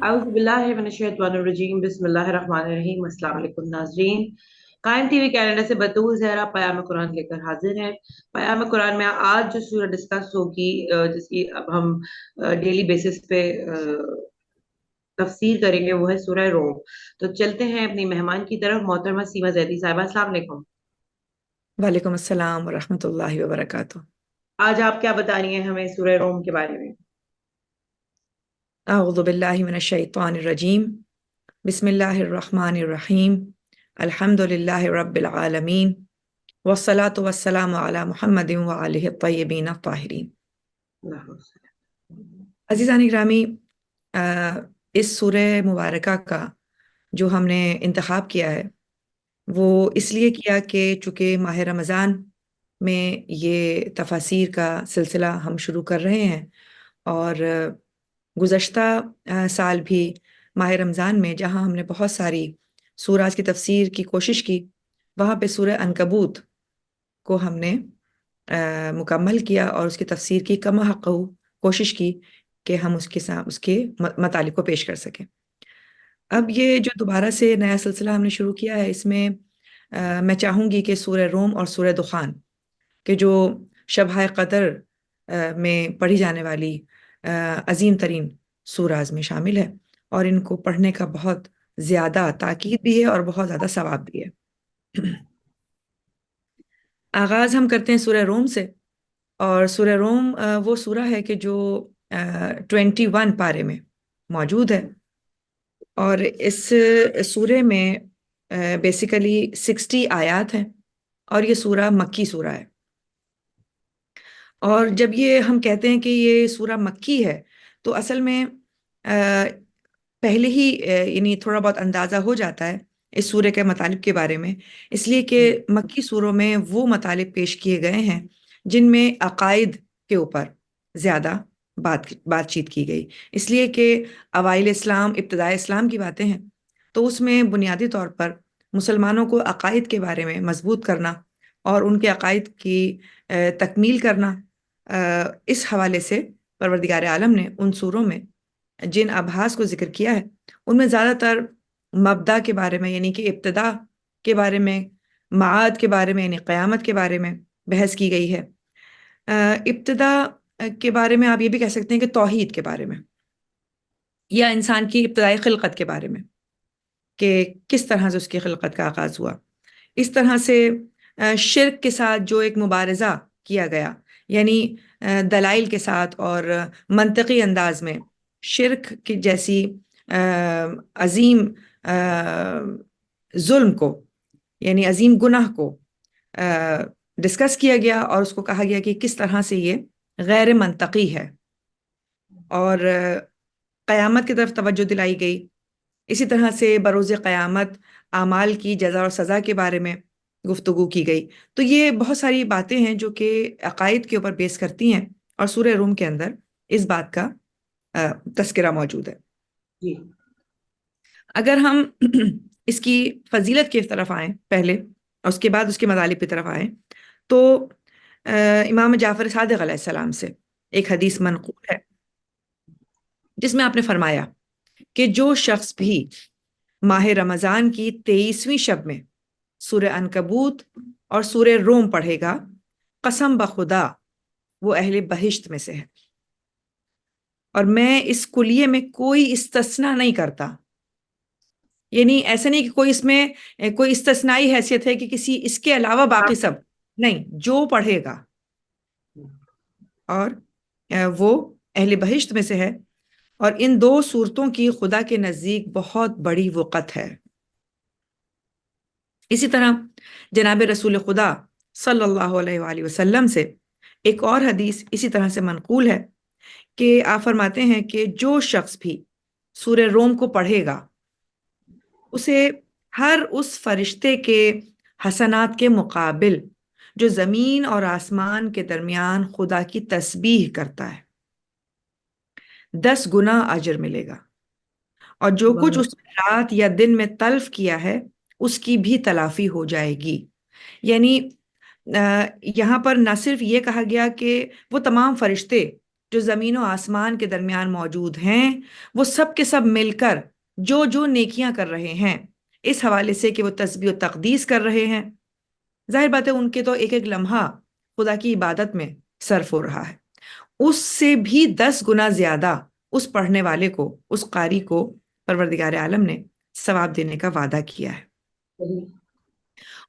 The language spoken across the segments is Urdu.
اعوذ باللہ من الشیطان الرجیم، بسم اللہ الرحمن الرحیم۔ السلام علیکم ناظرین، قائم ٹی وی کینیڈا سے بطور زہرا پیام قرآن لے کر حاضر ہیں۔ پیام قرآن میں آج جو سورہ ڈسکس ہوگی، جس کی اب ہم ڈیلی بیسس پہ تفسیر کریں گے، وہ ہے سورہ روم۔ تو چلتے ہیں اپنی مہمان کی طرف، محترمہ سیما زیدی صاحبہ، السلام علیکم۔ وعلیکم السلام ورحمۃ اللہ وبرکاتہ۔ آج آپ کیا بتا رہی ہیں ہمیں سورہ روم کے بارے میں؟ اعوذ باللہ من الشیطان الرجیم، بسم اللہ الرحمن الرحیم، الحمد للہ رب العالمین، والصلاة والسلام علی محمد وآلہ الطیبین الطاہرین۔ اللہ حافظ۔ عزیزان گرامی، اس سورہ مبارکہ کا جو ہم نے انتخاب کیا ہے وہ اس لیے کیا کہ چونکہ ماہ رمضان میں یہ تفاسیر کا سلسلہ ہم شروع کر رہے ہیں، اور گزشتہ سال بھی ماہ رمضان میں جہاں ہم نے بہت ساری سورات کی تفسیر کی کوشش کی، وہاں پہ سورہ عنکبوت کو ہم نے مکمل کیا اور اس کی تفسیر کی کما حق کوشش کی کہ ہم اس کے مطالب کو پیش کر سکیں۔ اب یہ جو دوبارہ سے نیا سلسلہ ہم نے شروع کیا ہے، اس میں میں چاہوں گی کہ سورہ روم اور سورہ دخان کہ جو شبہ قدر میں پڑھی جانے والی عظیم ترین سوراز میں شامل ہے، اور ان کو پڑھنے کا بہت زیادہ تاکید بھی ہے اور بہت زیادہ ثواب بھی ہے۔ آغاز ہم کرتے ہیں سورہ روم سے، اور سورہ روم وہ سورہ ہے کہ جو 21 پارے میں موجود ہے، اور اس سورہ میں بیسیکلی 60 آیات ہیں، اور یہ سورہ مکی سورہ ہے۔ اور جب یہ ہم کہتے ہیں کہ یہ سورہ مکی ہے تو اصل میں پہلے ہی یعنی تھوڑا بہت اندازہ ہو جاتا ہے اس سورہ کے مطالب کے بارے میں، اس لیے کہ مکی سوروں میں وہ مطالب پیش کیے گئے ہیں جن میں عقائد کے اوپر زیادہ بات چیت کی گئی، اس لیے کہ اوائل اسلام، ابتدائے اسلام کی باتیں ہیں، تو اس میں بنیادی طور پر مسلمانوں کو عقائد کے بارے میں مضبوط کرنا اور ان کے عقائد کی تکمیل کرنا، اس حوالے سے پروردگار عالم نے ان سوروں میں جن ابحاث کو ذکر کیا ہے ان میں زیادہ تر مبدا کے بارے میں، یعنی کہ ابتدا کے بارے میں، معاد کے بارے میں یعنی قیامت کے بارے میں بحث کی گئی ہے۔ ابتدا کے بارے میں آپ یہ بھی کہہ سکتے ہیں کہ توحید کے بارے میں، یا انسان کی ابتدائی خلقت کے بارے میں کہ کس طرح سے اس کی خلقت کا آغاز ہوا۔ اس طرح سے شرک کے ساتھ جو ایک مبارزہ کیا گیا، یعنی دلائل کے ساتھ اور منطقی انداز میں شرک کی جیسی عظیم ظلم کو، یعنی عظیم گناہ کو ڈسکس کیا گیا، اور اس کو کہا گیا کہ کس طرح سے یہ غیر منطقی ہے، اور قیامت کی طرف توجہ دلائی گئی۔ اسی طرح سے بروز قیامت اعمال کی جزا اور سزا کے بارے میں گفتگو کی گئی۔ تو یہ بہت ساری باتیں ہیں جو کہ عقائد کے اوپر بیس کرتی ہیں، اور سورہ روم کے اندر اس بات کا تذکرہ موجود ہے۔ جی، اگر ہم اس کی فضیلت کی طرف آئیں پہلے، اور اس کے بعد اس کے مطالب کی طرف آئیں، تو امام جعفر صادق علیہ السلام سے ایک حدیث منقول ہے جس میں آپ نے فرمایا کہ جو شخص بھی ماہ رمضان کی 23ویں شب میں سورہ عنکبوت اور سورہ روم پڑھے گا، قسم بخدا وہ اہل بہشت میں سے ہے، اور میں اس کلیے میں کوئی استثناء نہیں کرتا، یعنی ایسا نہیں کہ کوئی اس میں کوئی استثنائی حیثیت ہے کہ کسی اس کے علاوہ باقی سب نہیں، جو پڑھے گا اور وہ اہل بہشت میں سے ہے۔ اور ان دو صورتوں کی خدا کے نزدیک بہت بڑی وقت ہے۔ اسی طرح جناب رسول خدا صلی اللہ علیہ وآلہ وسلم سے ایک اور حدیث اسی طرح سے منقول ہے کہ آپ فرماتے ہیں کہ جو شخص بھی سورہ روم کو پڑھے گا اسے ہر اس فرشتے کے حسنات کے مقابل جو زمین اور آسمان کے درمیان خدا کی تسبیح کرتا ہے 10 گنا اجر ملے گا، اور جو کچھ اس نے رات یا دن میں تلف کیا ہے اس کی بھی تلافی ہو جائے گی۔ یعنی یہاں پر نہ صرف یہ کہا گیا کہ وہ تمام فرشتے جو زمین و آسمان کے درمیان موجود ہیں، وہ سب کے سب مل کر جو جو نیکیاں کر رہے ہیں، اس حوالے سے کہ وہ تسبیح و تقدیس کر رہے ہیں، ظاہر بات ہے ان کے تو ایک ایک لمحہ خدا کی عبادت میں صرف ہو رہا ہے، اس سے بھی 10 گنا زیادہ اس پڑھنے والے کو، اس قاری کو پروردگار عالم نے ثواب دینے کا وعدہ کیا ہے۔ صحیح۔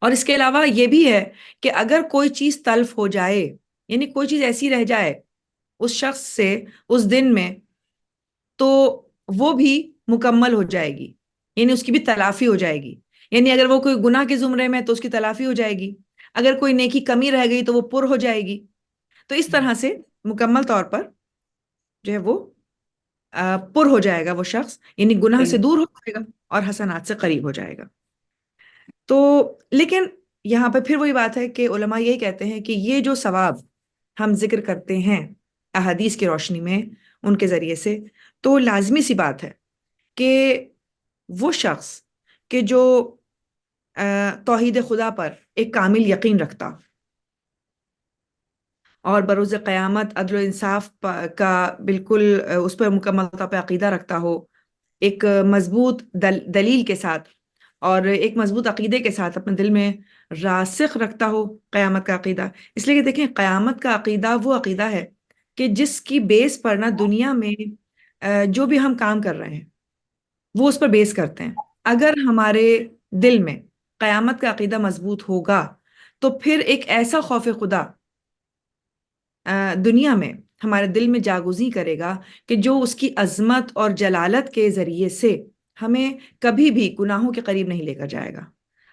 اور اس کے علاوہ یہ بھی ہے کہ اگر کوئی چیز تلف ہو جائے، یعنی کوئی چیز ایسی رہ جائے اس شخص سے اس دن میں، تو وہ بھی مکمل ہو جائے گی، یعنی اس کی بھی تلافی ہو جائے گی۔ یعنی اگر وہ کوئی گناہ کے زمرے میں تو اس کی تلافی ہو جائے گی، اگر کوئی نیکی کمی رہ گئی تو وہ پر ہو جائے گی۔ تو اس طرح سے مکمل طور پر جو ہے وہ پر ہو جائے گا وہ شخص، یعنی گناہ سے صحیح۔ دور ہو جائے گا اور حسنات سے قریب ہو جائے گا۔ تو لیکن یہاں پہ پھر وہی بات ہے کہ علماء یہی کہتے ہیں کہ یہ جو ثواب ہم ذکر کرتے ہیں احادیث کی روشنی میں ان کے ذریعے سے، تو لازمی سی بات ہے کہ وہ شخص کہ جو توحید خدا پر ایک کامل یقین رکھتا اور بروز قیامت عدل و انصاف کا بالکل اس پر مکمل طور پہ عقیدہ رکھتا ہو، ایک مضبوط دلیل کے ساتھ اور ایک مضبوط عقیدے کے ساتھ اپنے دل میں راسخ رکھتا ہو قیامت کا عقیدہ۔ اس لیے کہ دیکھیں، قیامت کا عقیدہ وہ عقیدہ ہے کہ جس کی بیس پر نہ دنیا میں جو بھی ہم کام کر رہے ہیں وہ اس پر بیس کرتے ہیں۔ اگر ہمارے دل میں قیامت کا عقیدہ مضبوط ہوگا تو پھر ایک ایسا خوف خدا دنیا میں ہمارے دل میں جاگزی کرے گا کہ جو اس کی عظمت اور جلالت کے ذریعے سے ہمیں کبھی بھی گناہوں کے قریب نہیں لے کر جائے گا،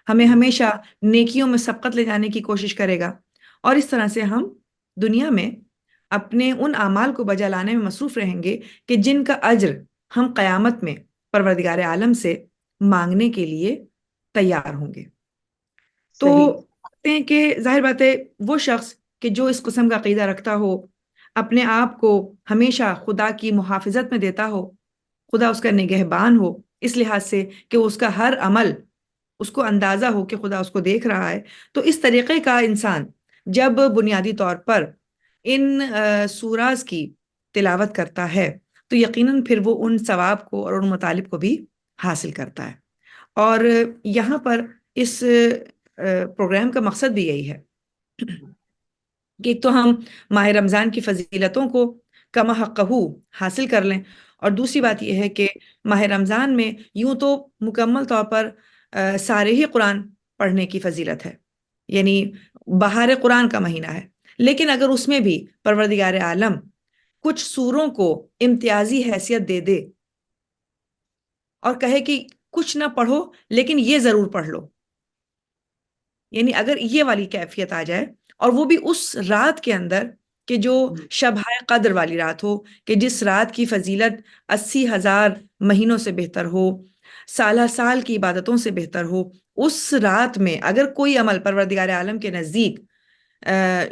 ہمیں ہمیشہ نیکیوں میں سبقت لے جانے کی کوشش کرے گا، اور اس طرح سے ہم دنیا میں اپنے ان اعمال کو بجا لانے میں مصروف رہیں گے کہ جن کا اجر ہم قیامت میں پروردگار عالم سے مانگنے کے لیے تیار ہوں گے۔ تو صحیح۔ کہتے ہیں کہ ظاہر بات ہے وہ شخص کہ جو اس قسم کا عقیدہ رکھتا ہو، اپنے آپ کو ہمیشہ خدا کی محافظت میں دیتا ہو، خدا اس کا نگہبان ہو، اس لحاظ سے کہ اس کا ہر عمل اس کو اندازہ ہو کہ خدا اس کو دیکھ رہا ہے، تو اس طریقے کا انسان جب بنیادی طور پر ان سوراز کی تلاوت کرتا ہے تو یقیناً پھر وہ ان ثواب کو اور ان مطالب کو بھی حاصل کرتا ہے۔ اور یہاں پر اس پروگرام کا مقصد بھی یہی ہے کہ ایک تو ہم ماہ رمضان کی فضیلتوں کو کما حقہ حاصل کر لیں، اور دوسری بات یہ ہے کہ ماہ رمضان میں یوں تو مکمل طور پر سارے ہی قرآن پڑھنے کی فضیلت ہے، یعنی بہار قرآن کا مہینہ ہے، لیکن اگر اس میں بھی پروردگار عالم کچھ سوروں کو امتیازی حیثیت دے دے اور کہے کہ کچھ نہ پڑھو لیکن یہ ضرور پڑھ لو، یعنی اگر یہ والی کیفیت آ جائے، اور وہ بھی اس رات کے اندر کہ جو شب قدر والی رات ہو، کہ جس رات کی فضیلت 80,000 مہینوں سے بہتر ہو، سالہ سال کی عبادتوں سے بہتر ہو، اس رات میں اگر کوئی عمل پروردگار عالم کے نزدیک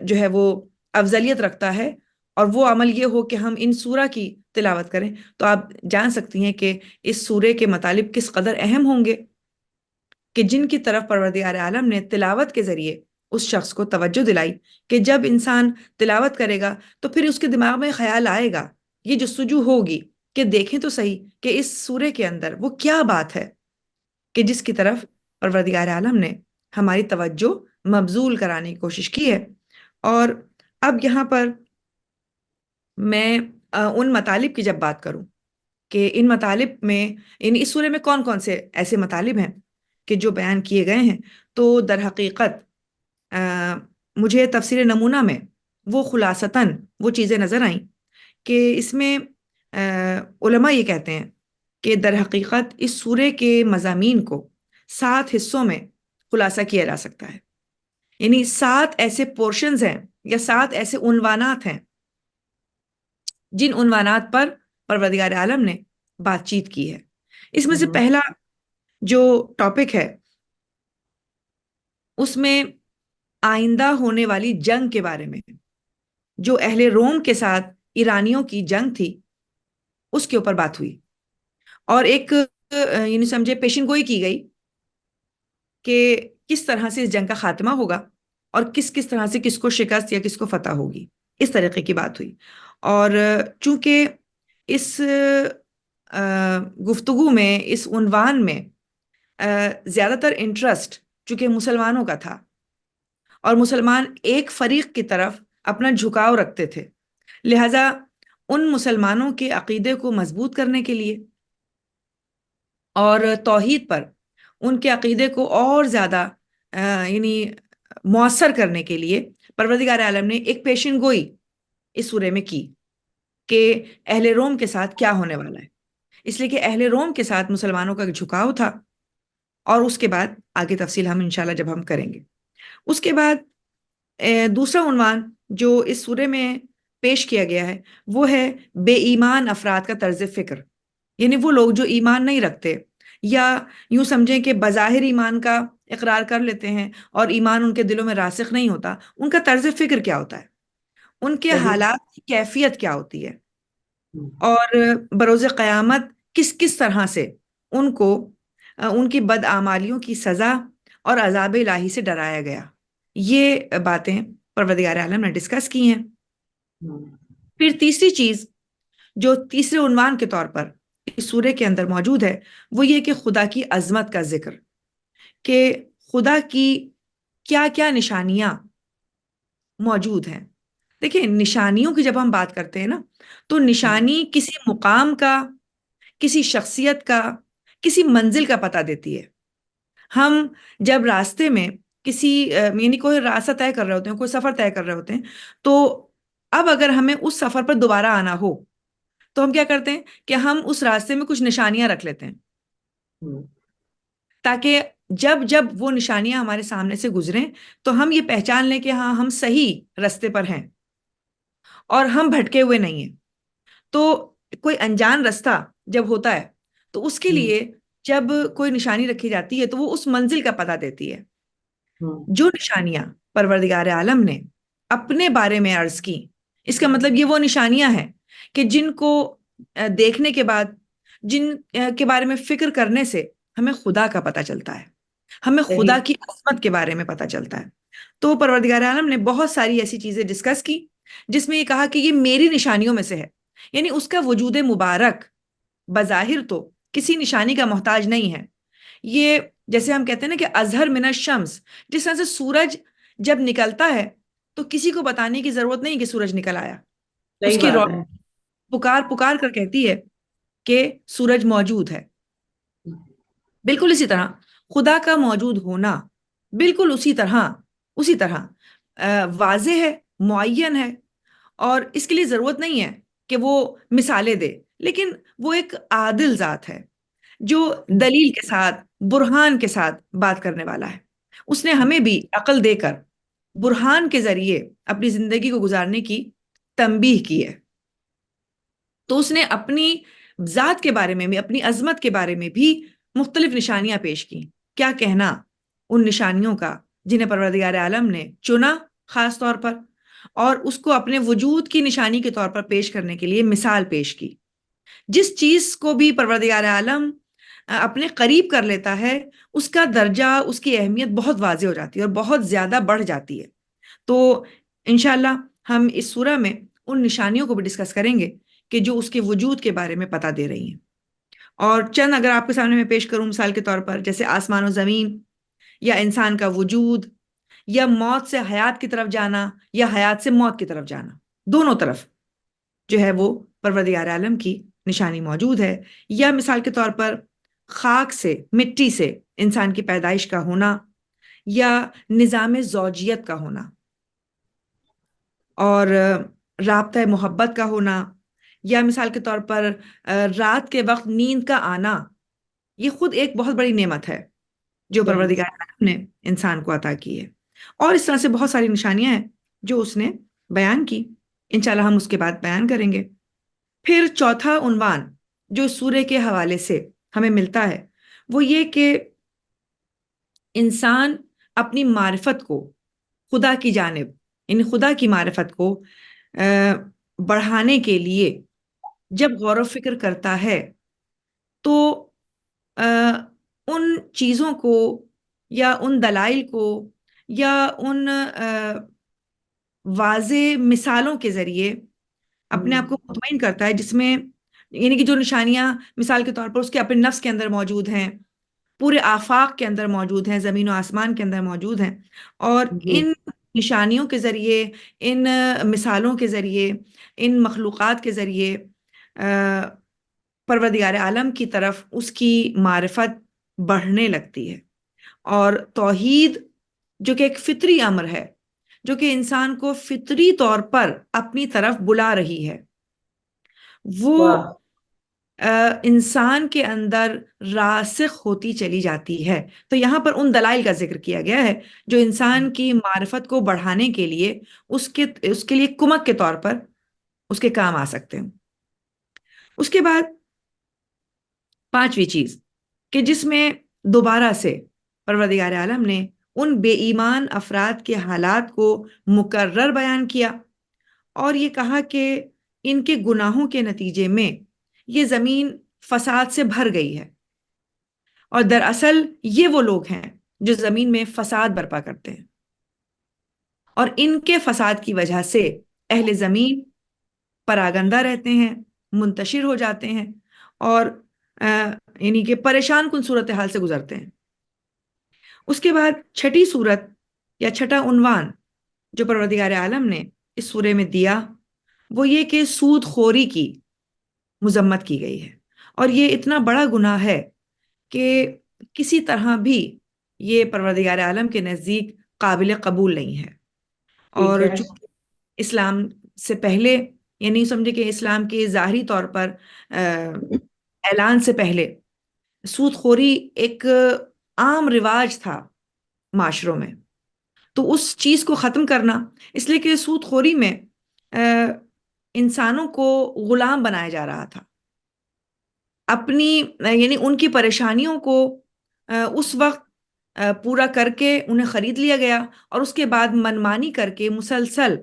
جو ہے وہ افضلیت رکھتا ہے، اور وہ عمل یہ ہو کہ ہم ان سورہ کی تلاوت کریں، تو آپ جان سکتی ہیں کہ اس سورے کے مطالب کس قدر اہم ہوں گے، کہ جن کی طرف پروردگار عالم نے تلاوت کے ذریعے اس شخص کو توجہ دلائی کہ جب انسان تلاوت کرے گا تو پھر اس کے دماغ میں خیال آئے گا، یہ جستجو ہوگی کہ دیکھیں تو صحیح کہ اس سورے کے اندر وہ کیا بات ہے کہ جس کی طرف پروردگار عالم نے ہماری توجہ مبذول کرانے کی کوشش کی ہے۔ اور اب یہاں پر میں ان مطالب کی جب بات کروں کہ ان مطالب میں اس سورے میں کون کون سے ایسے مطالب ہیں کہ جو بیان کیے گئے ہیں، تو در حقیقت مجھے تفسیر نمونہ میں وہ خلاصتاً وہ چیزیں نظر آئیں کہ اس میں علماء یہ کہتے ہیں کہ در حقیقت اس سورے کے مضامین کو 7 حصوں میں خلاصہ کیا جا سکتا ہے، یعنی 7 ایسے پورشنز ہیں یا 7 ایسے عنوانات ہیں جن عنوانات پر پروردگار عالم نے بات چیت کی ہے۔ اس میں سے پہلا جو ٹاپک ہے اس میں آئندہ ہونے والی جنگ کے بارے میں، جو اہل روم کے ساتھ ایرانیوں کی جنگ تھی اس کے اوپر بات ہوئی، اور ایک یعنی سمجھے پیشن گوئی کی گئی کہ کس طرح سے اس جنگ کا خاتمہ ہوگا اور کس کس طرح سے کس کو شکست یا کس کو فتح ہوگی، اس طریقے کی بات ہوئی۔ اور چونکہ اس گفتگو میں، اس عنوان میں زیادہ تر انٹرسٹ چونکہ مسلمانوں کا تھا، اور مسلمان ایک فریق کی طرف اپنا جھکاؤ رکھتے تھے، لہذا ان مسلمانوں کے عقیدے کو مضبوط کرنے کے لیے اور توحید پر ان کے عقیدے کو اور زیادہ یعنی مؤثر کرنے کے لیے پروردگار عالم نے ایک پیشن گوئی اس سورے میں کی کہ اہل روم کے ساتھ کیا ہونے والا ہے، اس لیے کہ اہل روم کے ساتھ مسلمانوں کا جھکاؤ تھا، اور اس کے بعد آگے تفصیل ہم انشاءاللہ جب ہم کریں گے۔ اس کے بعد دوسرا عنوان جو اس سورے میں پیش کیا گیا ہے وہ ہے بے ایمان افراد کا طرز فکر، یعنی وہ لوگ جو ایمان نہیں رکھتے، یا یوں سمجھیں کہ بظاہر ایمان کا اقرار کر لیتے ہیں اور ایمان ان کے دلوں میں راسخ نہیں ہوتا، ان کا طرز فکر کیا ہوتا ہے، ان کے صحیح۔ حالات کی کیفیت کیا ہوتی ہے، اور بروز قیامت کس کس طرح سے ان کو ان کی بدعمالیوں کی سزا اور عذاب الہی سے ڈرایا گیا، یہ باتیں پروردگار عالم نے ڈسکس کی ہیں۔ پھر تیسری چیز جو تیسرے عنوان کے طور پر اس سورے کے اندر موجود ہے وہ یہ کہ خدا کی عظمت کا ذکر، کہ خدا کی کیا کیا نشانیاں موجود ہیں۔ دیکھیں، نشانیوں کی جب ہم بات کرتے ہیں نا، تو نشانی کسی مقام کا، کسی شخصیت کا، کسی منزل کا پتہ دیتی ہے۔ ہم جب راستے میں کسی یعنی کوئی راستہ طے کر رہے ہوتے ہیں، کوئی سفر طے کر رہے ہوتے ہیں، تو اب اگر ہمیں اس سفر پر دوبارہ آنا ہو تو ہم کیا کرتے ہیں کہ ہم اس راستے میں کچھ نشانیاں رکھ لیتے ہیں، تاکہ جب جب وہ نشانیاں ہمارے سامنے سے گزریں تو ہم یہ پہچان لیں کہ ہاں ہم صحیح راستے پر ہیں اور ہم بھٹکے ہوئے نہیں ہیں۔ تو کوئی انجان راستہ جب ہوتا ہے تو اس کے لیے جب کوئی نشانی رکھی جاتی ہے تو وہ اس منزل کا پتہ دیتی ہے۔ جو نشانیاں پروردگار عالم نے اپنے بارے میں عرض کی، اس کا مطلب یہ وہ نشانیاں ہیں کہ جن کو دیکھنے کے بعد، جن کے بارے میں فکر کرنے سے ہمیں خدا کا پتہ چلتا ہے، ہمیں خدا کی عظمت کے بارے میں پتہ چلتا ہے۔ تو پروردگار عالم نے بہت ساری ایسی چیزیں ڈسکس کی جس میں یہ کہا کہ یہ میری نشانیوں میں سے ہے، یعنی اس کا وجود مبارک بظاہر تو کسی نشانی کا محتاج نہیں ہے۔ یہ جیسے ہم کہتے ہیں نا کہ اظہر من الشمس، جس طرح سے سورج جب نکلتا ہے تو کسی کو بتانے کی ضرورت نہیں کہ سورج نکل آیا، اس صحیح کی بات ہے۔ روشنی پکار پکار کر کہتی ہے کہ سورج موجود ہے۔ بالکل اسی طرح خدا کا موجود ہونا بالکل اسی طرح واضح ہے، معین ہے، اور اس کے لیے ضرورت نہیں ہے کہ وہ مثالیں دے، لیکن وہ ایک عادل ذات ہے جو دلیل کے ساتھ، برہان کے ساتھ بات کرنے والا ہے۔ اس نے ہمیں بھی عقل دے کر برہان کے ذریعے اپنی زندگی کو گزارنے کی تنبیہ کی ہے۔ تو اس نے اپنی ذات کے بارے میں بھی، اپنی عظمت کے بارے میں بھی مختلف نشانیاں پیش کی۔ کیا کہنا ان نشانیوں کا جنہیں پروردگار عالم نے چنا خاص طور پر، اور اس کو اپنے وجود کی نشانی کے طور پر پیش کرنے کے لیے مثال پیش کی۔ جس چیز کو بھی پروردگار عالم اپنے قریب کر لیتا ہے، اس کا درجہ، اس کی اہمیت بہت واضح ہو جاتی ہے اور بہت زیادہ بڑھ جاتی ہے۔ تو انشاءاللہ ہم اس سورہ میں ان نشانیوں کو بھی ڈسکس کریں گے کہ جو اس کے وجود کے بارے میں پتہ دے رہی ہیں۔ اور چند اگر آپ کے سامنے میں پیش کروں مثال کے طور پر، جیسے آسمان و زمین، یا انسان کا وجود، یا موت سے حیات کی طرف جانا، یا حیات سے موت کی طرف جانا، دونوں طرف جو ہے وہ پروردگار عالم کی نشانی موجود ہے۔ یا مثال کے طور پر خاک سے، مٹی سے انسان کی پیدائش کا ہونا، یا نظام زوجیت کا ہونا، اور رابطہ محبت کا ہونا، یا مثال کے طور پر رات کے وقت نیند کا آنا، یہ خود ایک بہت بڑی نعمت ہے جو پروردگار عالم نے انسان کو عطا کی ہے۔ اور اس طرح سے بہت ساری نشانیاں ہیں جو اس نے بیان کی، انشاءاللہ ہم اس کے بعد بیان کریں گے۔ پھر چوتھا عنوان جو سورے کے حوالے سے ہمیں ملتا ہے وہ یہ کہ انسان اپنی معرفت کو خدا کی جانب، یعنی خدا کی معرفت کو بڑھانے کے لیے جب غور و فکر کرتا ہے تو ان چیزوں کو، یا ان دلائل کو، یا ان واضح مثالوں کے ذریعے اپنے آپ کو مطمئن کرتا ہے، جس میں یعنی کہ جو نشانیاں مثال کے طور پر اس کے اپنے نفس کے اندر موجود ہیں، پورے آفاق کے اندر موجود ہیں، زمین و آسمان کے اندر موجود ہیں، اور جی ان نشانیوں کے ذریعے، ان مثالوں کے ذریعے، ان مخلوقات کے ذریعے پروردگار عالم کی طرف اس کی معرفت بڑھنے لگتی ہے۔ اور توحید جو کہ ایک فطری امر ہے، جو کہ انسان کو فطری طور پر اپنی طرف بلا رہی ہے، وہ واہ انسان کے اندر راسخ ہوتی چلی جاتی ہے۔ تو یہاں پر ان دلائل کا ذکر کیا گیا ہے جو انسان کی معرفت کو بڑھانے کے لیے اس کے لیے کمک کے طور پر اس کے کام آ سکتے ہیں۔ اس کے بعد پانچویں چیز کہ جس میں دوبارہ سے پروردگار عالم نے ان بے ایمان افراد کے حالات کو مکرر بیان کیا، اور یہ کہا کہ ان کے گناہوں کے نتیجے میں یہ زمین فساد سے بھر گئی ہے، اور دراصل یہ وہ لوگ ہیں جو زمین میں فساد برپا کرتے ہیں، اور ان کے فساد کی وجہ سے اہل زمین پراگندہ رہتے ہیں، منتشر ہو جاتے ہیں، اور یعنی کہ پریشان کن صورتحال سے گزرتے ہیں۔ اس کے بعد چھٹی صورت یا چھٹا عنوان جو پروردگار عالم نے اس سورے میں دیا وہ یہ کہ سود خوری کی مذمت کی گئی ہے، اور یہ اتنا بڑا گناہ ہے کہ کسی طرح بھی یہ پروردگار عالم کے نزدیک قابل قبول نہیں ہے۔ ٹھیک اور ہے چونکہ اسلام سے پہلے، یعنی سمجھے کہ اسلام کے ظاہری طور پر اعلان سے پہلے سود خوری ایک عام رواج تھا معاشروں میں، تو اس چیز کو ختم کرنا، اس لیے کہ سود خوری میں انسانوں کو غلام بنایا جا رہا تھا، اپنی یعنی ان کی پریشانیوں کو اس وقت پورا کر کے انہیں خرید لیا گیا، اور اس کے بعد منمانی کر کے مسلسل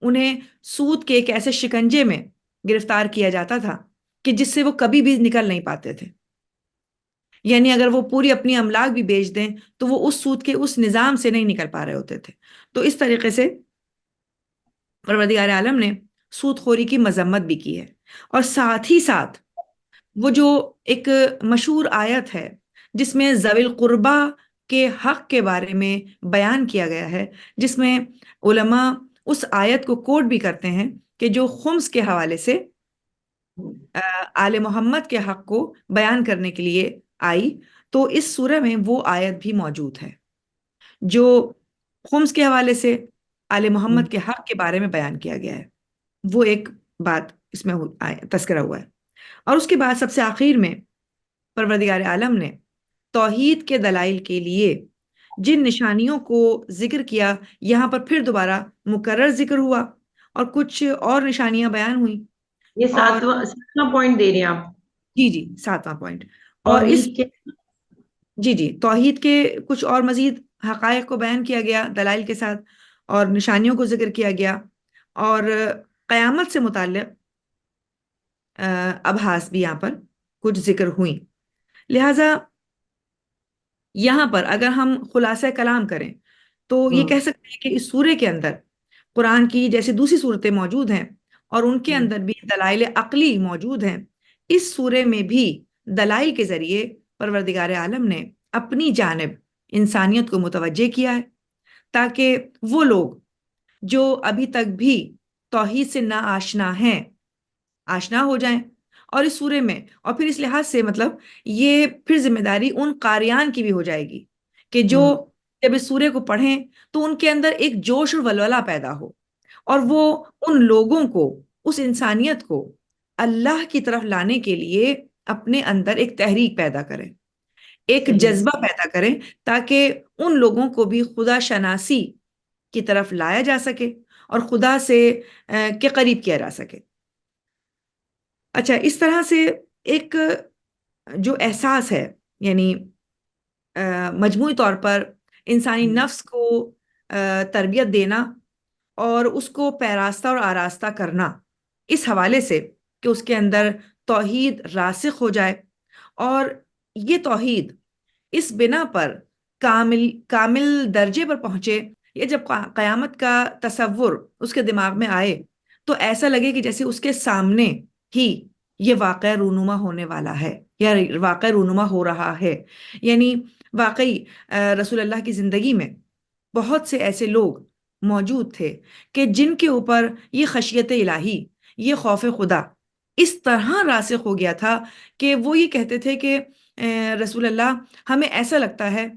انہیں سود کے ایک ایسے شکنجے میں گرفتار کیا جاتا تھا کہ جس سے وہ کبھی بھی نکل نہیں پاتے تھے۔ یعنی اگر وہ پوری اپنی املاک بھی بیچ دیں تو وہ اس سود کے اس نظام سے نہیں نکل پا رہے ہوتے تھے۔ تو اس طریقے سے پروردگار عالم نے سود خوری کی مذمت بھی کی ہے، اور ساتھ ہی ساتھ وہ جو ایک مشہور آیت ہے جس میں ذوی القربا کے حق کے بارے میں بیان کیا گیا ہے، جس میں علماء اس آیت کو کوٹ بھی کرتے ہیں کہ جو خمس کے حوالے سے آل محمد کے حق کو بیان کرنے کے لیے آئی، تو اس سورہ میں وہ آیت بھی موجود ہے جو خمس کے حوالے سے آل محمد کے حق کے بارے میں بیان کیا گیا ہے۔ وہ ایک بات اس میں تذکرہ ہوا ہے۔ اور اس کے بعد سب سے آخر میں پروردگار عالم نے توحید کے دلائل کے لیے جن نشانیوں کو ذکر کیا، یہاں پر پھر دوبارہ مکرر ذکر ہوا، اور کچھ اور نشانیاں بیان ہوئیں۔ یہ اور ساتواں پوائنٹ دے رہے ہیں آپ؟ جی جی، ساتواں پوائنٹ۔ اور اس توحید کے جی جی، توحید کے کچھ اور مزید حقائق کو بیان کیا گیا دلائل کے ساتھ، اور نشانیوں کو ذکر کیا گیا، اور قیامت سے متعلق ابحاث بھی یہاں پر کچھ ذکر ہوئیں۔ لہٰذا یہاں پر اگر ہم خلاصہ کلام کریں تو یہ کہہ سکتے ہیں کہ اس سورے کے اندر قرآن کی جیسے دوسری صورتیں موجود ہیں اور ان کے اندر بھی دلائل عقلی موجود ہیں، اس سورے میں بھی دلائل کے ذریعے پروردگار عالم نے اپنی جانب انسانیت کو متوجہ کیا ہے، تاکہ وہ لوگ جو ابھی تک بھی توحید سے نا آشنا ہیں آشنا ہو جائیں۔ اور اس سورے میں، اور پھر اس لحاظ سے مطلب یہ پھر ذمہ داری ان قاریان کی بھی ہو جائے گی کہ جو جب اس سورے کو پڑھیں تو ان کے اندر ایک جوش اور ولولہ پیدا ہو، اور وہ ان لوگوں کو، اس انسانیت کو اللہ کی طرف لانے کے لیے اپنے اندر ایک تحریک پیدا کریں، ایک صحیح جذبہ پیدا کریں، تاکہ ان لوگوں کو بھی خدا شناسی کی طرف لایا جا سکے اور خدا سے کے قریب کیا جا سکے۔ اچھا، اس طرح سے ایک جو احساس ہے، یعنی مجموعی طور پر انسانی نفس کو تربیت دینا اور اس کو پیراستہ اور آراستہ کرنا، اس حوالے سے کہ اس کے اندر توحید راسخ ہو جائے، اور یہ توحید اس بنا پر کامل درجے پر پہنچے، یا جب قیامت کا تصور اس کے دماغ میں آئے تو ایسا لگے کہ جیسے اس کے سامنے ہی یہ واقعہ رونما ہونے والا ہے یا واقعہ رونما ہو رہا ہے. یعنی واقعی رسول اللہ کی زندگی میں بہت سے ایسے لوگ موجود تھے کہ جن کے اوپر یہ خشیت الہی، یہ خوف خدا اس طرح راسخ ہو گیا تھا کہ وہ یہ کہتے تھے کہ رسول اللہ، ہمیں ایسا لگتا ہے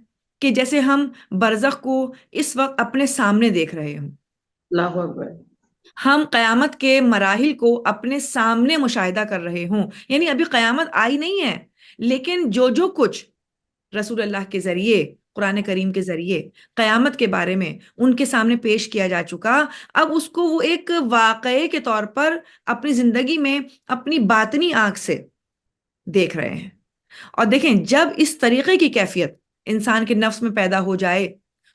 کہ جیسے ہم برزخ کو اس وقت اپنے سامنے دیکھ رہے ہوں، اللہ اکبر. ہم قیامت کے مراحل کو اپنے سامنے مشاہدہ کر رہے ہوں. یعنی ابھی قیامت آئی نہیں ہے، لیکن جو کچھ رسول اللہ کے ذریعے، قرآن کریم کے ذریعے قیامت کے بارے میں ان کے سامنے پیش کیا جا چکا، اب اس کو وہ ایک واقعے کے طور پر اپنی زندگی میں اپنی باطنی آنکھ سے دیکھ رہے ہیں. اور دیکھیں، جب اس طریقے کی کیفیت انسان کے نفس میں پیدا ہو جائے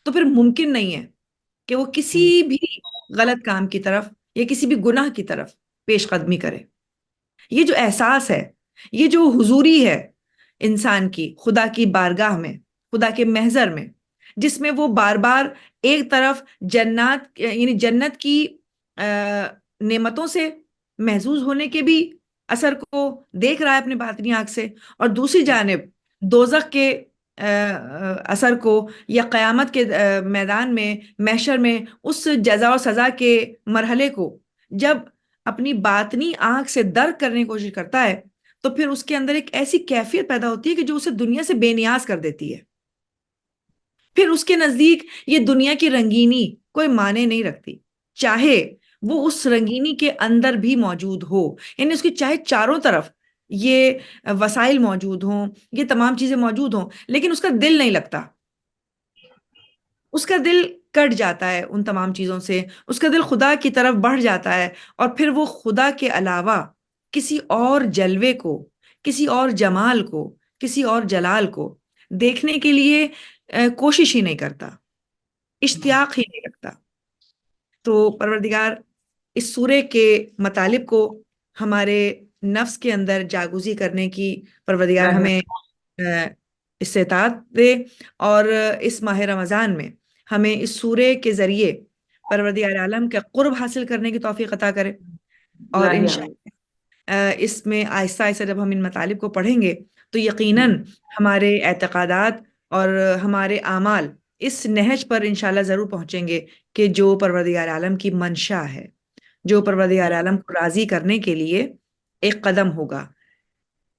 تو پھر ممکن نہیں ہے کہ وہ کسی بھی غلط کام کی طرف یا کسی بھی گناہ کی طرف پیش قدمی کرے. یہ جو احساس ہے، یہ جو حضوری ہے انسان کی خدا کی بارگاہ میں، خدا کے محضر میں، جس میں وہ بار بار ایک طرف جنات یعنی جنت کی نعمتوں سے محظوظ ہونے کے بھی اثر کو دیکھ رہا ہے اپنے باطنی آنکھ سے، اور دوسری جانب دوزخ کے اثر کو یا قیامت کے میدان میں، محشر میں اس جزا و سزا کے مرحلے کو جب اپنی باطنی آنکھ سے درک کرنے کی کوشش کرتا ہے تو پھر اس کے اندر ایک ایسی کیفیت پیدا ہوتی ہے کہ جو اسے دنیا سے بے نیاز کر دیتی ہے. پھر اس کے نزدیک یہ دنیا کی رنگینی کوئی معنی نہیں رکھتی، چاہے وہ اس رنگینی کے اندر بھی موجود ہو. یعنی اس کی چاہے چاروں طرف یہ وسائل موجود ہوں، یہ تمام چیزیں موجود ہوں، لیکن اس کا دل نہیں لگتا. اس کا دل کٹ جاتا ہے ان تمام چیزوں سے، اس کا دل خدا کی طرف بڑھ جاتا ہے، اور پھر وہ خدا کے علاوہ کسی اور جلوے کو، کسی اور جمال کو، کسی اور جلال کو دیکھنے کے لیے کوشش ہی نہیں کرتا، اشتیاق ہی نہیں رکھتا. تو پروردگار اس سورے کے مطالب کو ہمارے نفس کے اندر جاگوزی کرنے کی پروردگار ہمیں استطاعت دے، اور اس ماہ رمضان میں ہمیں اس سورے کے ذریعے پروردگار عالم کا قرب حاصل کرنے کی توفیق عطا کرے. اور انشاءاللہ اس میں آہستہ آہستہ جب ہم ان مطالب کو پڑھیں گے تو یقیناً ہمارے اعتقادات اور ہمارے اعمال اس نہج پر انشاءاللہ ضرور پہنچیں گے کہ جو پروردگار عالم کی منشا ہے، جو پروردگار عالم کو راضی کرنے کے لیے ایک قدم ہوگا.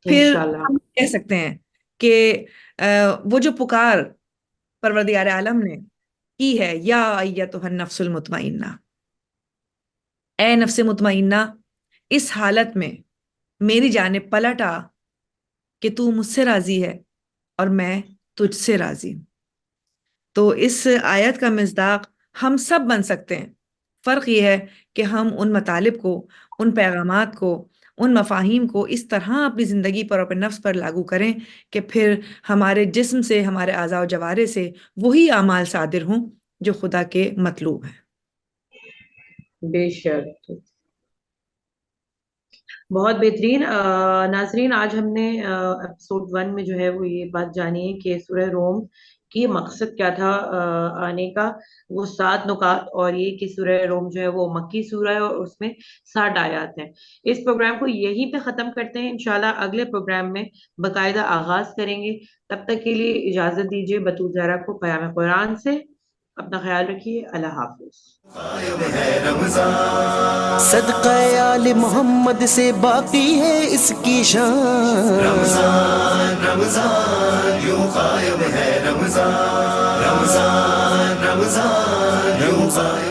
پھر ہم کہہ سکتے ہیں کہ وہ جو پکار پروردگار عالم نے کی ہے، یا ایتھا النفس المطمئنہ، اے نفس مطمئنہ، اس حالت میں میری جانب پلٹ آ کہ تو مجھ سے راضی ہے اور میں تجھ سے راضی ہوں. تو اس آیت کا مصداق ہم سب بن سکتے ہیں. فرق یہ ہے کہ ہم ان مطالب کو، ان پیغامات کو، ان مفاہیم کو اس طرح اپنی زندگی پر، اپنے نفس پر لاگو کریں کہ پھر ہمارے جسم سے، ہمارے اعضاء و جوارح سے وہی اعمال صادر ہوں جو خدا کے مطلوب ہیں. بے شک، بہت بہترین. ناظرین، آج ہم نے ایپیسوڈ 1 میں جو ہے وہ یہ بات جانی ہے کہ سورہ روم کی مقصد کیا تھا آنے کا، وہ 7 نکات، اور یہ کہ سورہ روم جو ہے وہ مکی سورہ ہے اور اس میں 60 آیات ہیں. اس پروگرام کو یہیں پہ ختم کرتے ہیں. انشاءاللہ اگلے پروگرام میں باقاعدہ آغاز کریں گے. تب تک کے لیے اجازت دیجیے بطول زہرا کو پیام قرآن سے. اپنا خیال رکھیے. اللہ حافظ. صدقہ آل محمد سے باقی ہے اس کی شان. رمضان رمضان یوں قائم ہے، رمضان رمضان رمضان یوں قائم